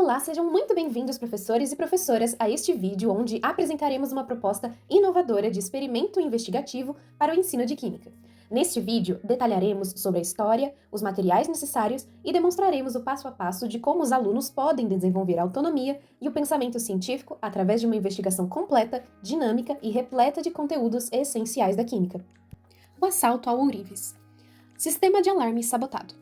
Olá, sejam muito bem-vindos, professores e professoras, a este vídeo onde apresentaremos uma proposta inovadora de experimento investigativo para o ensino de Química. Neste vídeo, detalharemos sobre a história, os materiais necessários e demonstraremos o passo a passo de como os alunos podem desenvolver a autonomia e o pensamento científico através de uma investigação completa, dinâmica e repleta de conteúdos essenciais da Química. O assalto ao ourives. Sistema de alarme sabotado.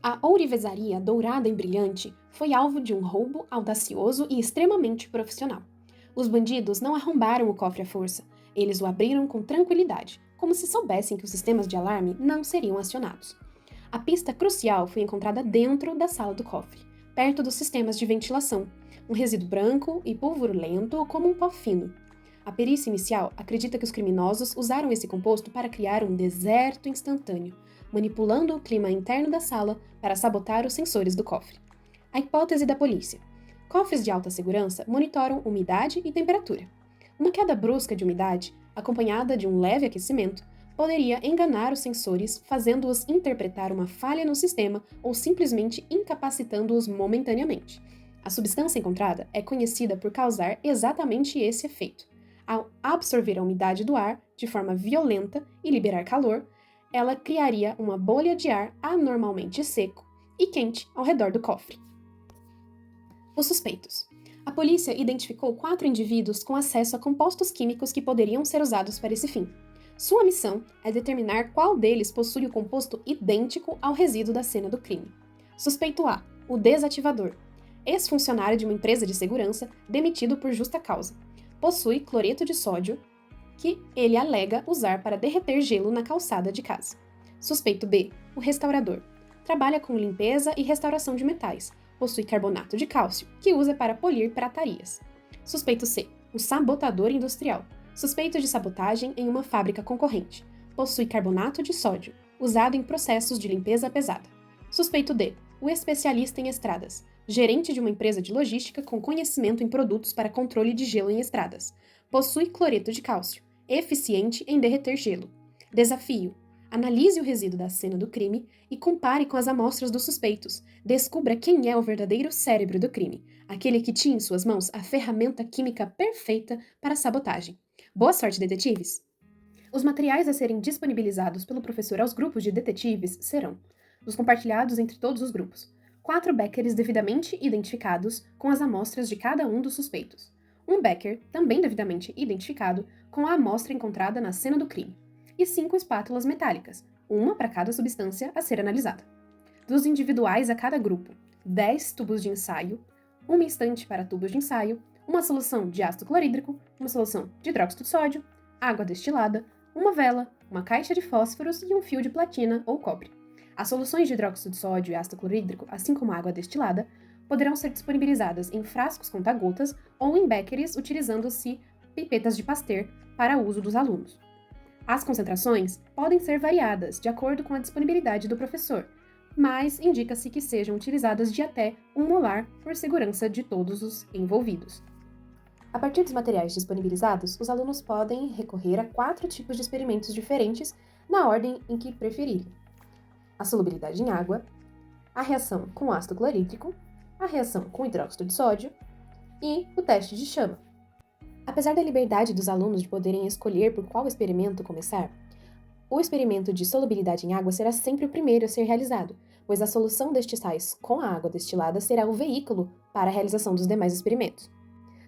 A ourivesaria dourada e brilhante foi alvo de um roubo audacioso e extremamente profissional. Os bandidos não arrombaram o cofre à força, eles o abriram com tranquilidade, como se soubessem que os sistemas de alarme não seriam acionados. A pista crucial foi encontrada dentro da sala do cofre, perto dos sistemas de ventilação, um resíduo branco e pulverulento como um pó fino. A perícia inicial acredita que os criminosos usaram esse composto para criar um deserto instantâneo, manipulando o clima interno da sala para sabotar os sensores do cofre. A hipótese da polícia. Cofres de alta segurança monitoram umidade e temperatura. Uma queda brusca de umidade, acompanhada de um leve aquecimento, poderia enganar os sensores, fazendo-os interpretar uma falha no sistema ou simplesmente incapacitando-os momentaneamente. A substância encontrada é conhecida por causar exatamente esse efeito. Ao absorver a umidade do ar de forma violenta e liberar calor, ela criaria uma bolha de ar anormalmente seco e quente ao redor do cofre. Os suspeitos. A polícia identificou 4 indivíduos com acesso a compostos químicos que poderiam ser usados para esse fim. Sua missão é determinar qual deles possui o composto idêntico ao resíduo da cena do crime. Suspeito A, o desativador. Ex-funcionário de uma empresa de segurança, demitido por justa causa. Possui cloreto de sódio, que ele alega usar para derreter gelo na calçada de casa. Suspeito B, o restaurador. Trabalha com limpeza e restauração de metais. Possui carbonato de cálcio, que usa para polir pratarias. Suspeito C, o sabotador industrial. Suspeito de sabotagem em uma fábrica concorrente. Possui carbonato de sódio, usado em processos de limpeza pesada. Suspeito D, o especialista em estradas. Gerente de uma empresa de logística com conhecimento em produtos para controle de gelo em estradas. Possui cloreto de cálcio, eficiente em derreter gelo. Desafio: analise o resíduo da cena do crime e compare com as amostras dos suspeitos. Descubra quem é o verdadeiro cérebro do crime, aquele que tinha em suas mãos a ferramenta química perfeita para a sabotagem. Boa sorte, detetives! Os materiais a serem disponibilizados pelo professor aos grupos de detetives serão os compartilhados entre todos os grupos, 4 beckers devidamente identificados com as amostras de cada um dos suspeitos, um becker também devidamente identificado com a amostra encontrada na cena do crime, e 5 espátulas metálicas, uma para cada substância a ser analisada. Dos individuais a cada grupo, 10 tubos de ensaio, uma estante para tubos de ensaio, uma solução de ácido clorídrico, uma solução de hidróxido de sódio, água destilada, uma vela, uma caixa de fósforos e um fio de platina ou cobre. As soluções de hidróxido de sódio e ácido clorídrico, assim como a água destilada, poderão ser disponibilizadas em frascos conta-gotas ou em beckers utilizando-se pipetas de Pasteur para uso dos alunos. As concentrações podem ser variadas de acordo com a disponibilidade do professor, mas indica-se que sejam utilizadas de até 1 molar por segurança de todos os envolvidos. A partir dos materiais disponibilizados, os alunos podem recorrer a 4 tipos de experimentos diferentes na ordem em que preferirem: a solubilidade em água, a reação com ácido clorídrico, a reação com hidróxido de sódio e o teste de chama. Apesar da liberdade dos alunos de poderem escolher por qual experimento começar, o experimento de solubilidade em água será sempre o primeiro a ser realizado, pois a solução destes sais com a água destilada será o veículo para a realização dos demais experimentos.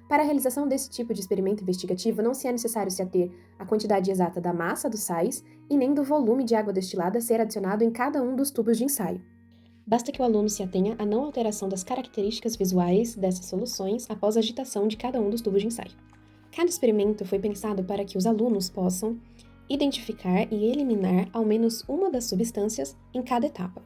Para a realização desse tipo de experimento investigativo, não se é necessário se ater à quantidade exata da massa dos sais e nem do volume de água destilada a ser adicionado em cada um dos tubos de ensaio. Basta que o aluno se atenha à não alteração das características visuais dessas soluções após a agitação de cada um dos tubos de ensaio. Cada experimento foi pensado para que os alunos possam identificar e eliminar ao menos uma das substâncias em cada etapa.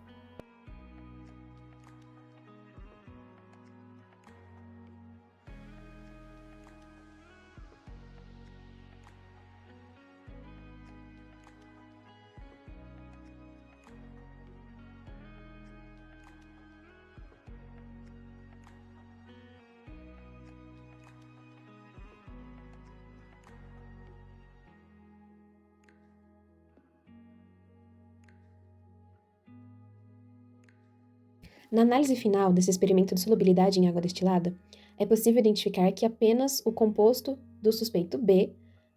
Na análise final desse experimento de solubilidade em água destilada, é possível identificar que apenas o composto do suspeito B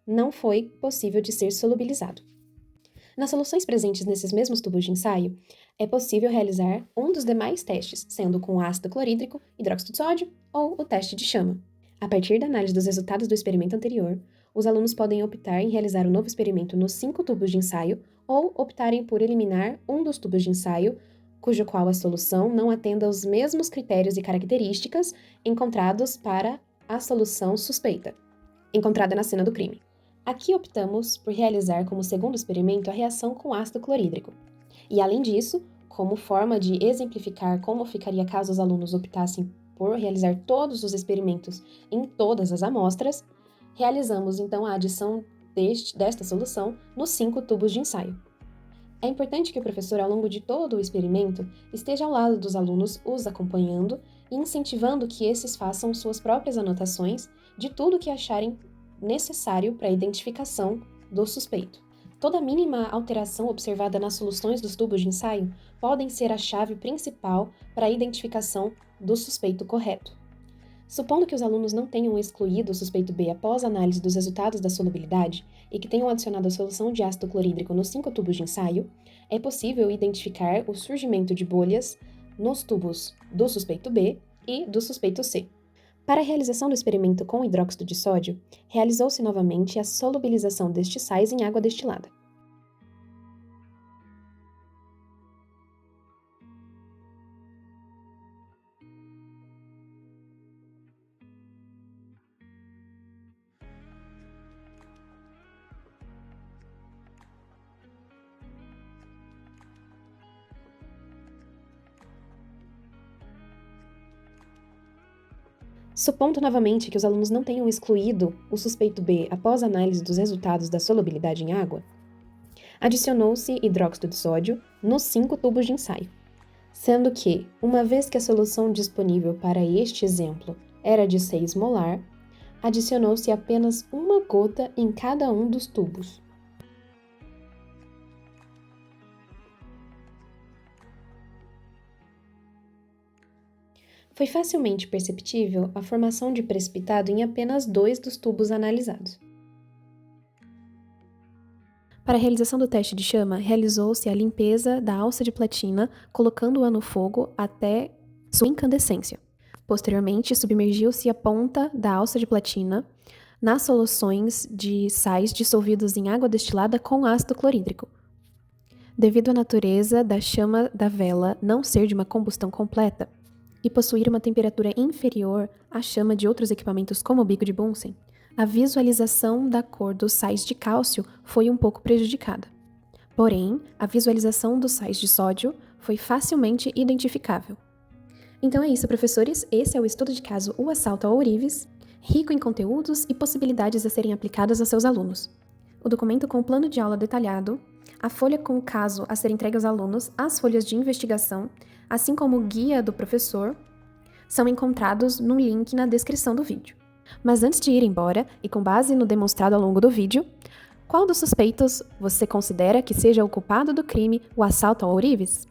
não foi possível de ser solubilizado. Nas soluções presentes nesses mesmos tubos de ensaio, é possível realizar um dos demais testes, sendo com ácido clorídrico, hidróxido de sódio ou o teste de chama. A partir da análise dos resultados do experimento anterior, os alunos podem optar em realizar um novo experimento nos 5 tubos de ensaio ou optarem por eliminar um dos tubos de ensaio, cujo qual a solução não atenda aos mesmos critérios e características encontrados para a solução suspeita, encontrada na cena do crime. Aqui optamos por realizar como segundo experimento a reação com ácido clorídrico. E além disso, como forma de exemplificar como ficaria caso os alunos optassem por realizar todos os experimentos em todas as amostras, realizamos então a adição desta solução nos 5 tubos de ensaio. É importante que o professor, ao longo de todo o experimento, esteja ao lado dos alunos, os acompanhando e incentivando que esses façam suas próprias anotações de tudo que acharem necessário para a identificação do suspeito. Toda mínima alteração observada nas soluções dos tubos de ensaio podem ser a chave principal para a identificação do suspeito correto. Supondo que os alunos não tenham excluído o suspeito B após a análise dos resultados da solubilidade e que tenham adicionado a solução de ácido clorídrico nos 5 tubos de ensaio, é possível identificar o surgimento de bolhas nos tubos do suspeito B e do suspeito C. Para a realização do experimento com hidróxido de sódio, realizou-se novamente a solubilização destes sais em água destilada. Supondo novamente que os alunos não tenham excluído o suspeito B após a análise dos resultados da solubilidade em água, adicionou-se hidróxido de sódio nos 5 tubos de ensaio, sendo que, uma vez que a solução disponível para este exemplo era de 6 molar, adicionou-se apenas uma gota em cada um dos tubos. Foi facilmente perceptível a formação de precipitado em apenas 2 dos tubos analisados. Para a realização do teste de chama, realizou-se a limpeza da alça de platina, colocando-a no fogo até sua incandescência. Posteriormente, submergiu-se a ponta da alça de platina nas soluções de sais dissolvidos em água destilada com ácido clorídrico. Devido à natureza da chama da vela não ser de uma combustão completa, e possuir uma temperatura inferior à chama de outros equipamentos como o bico de Bunsen, a visualização da cor dos sais de cálcio foi um pouco prejudicada. Porém, a visualização dos sais de sódio foi facilmente identificável. Então é isso, professores. Esse é o estudo de caso O Assalto ao Ourives, rico em conteúdos e possibilidades a serem aplicadas aos seus alunos. O documento com o plano de aula detalhado, a folha com o caso a ser entregue aos alunos, as folhas de investigação, assim como o guia do professor, são encontrados num link na descrição do vídeo. Mas antes de ir embora, e com base no demonstrado ao longo do vídeo, qual dos suspeitos você considera que seja o culpado do crime, o assalto ao Ourives?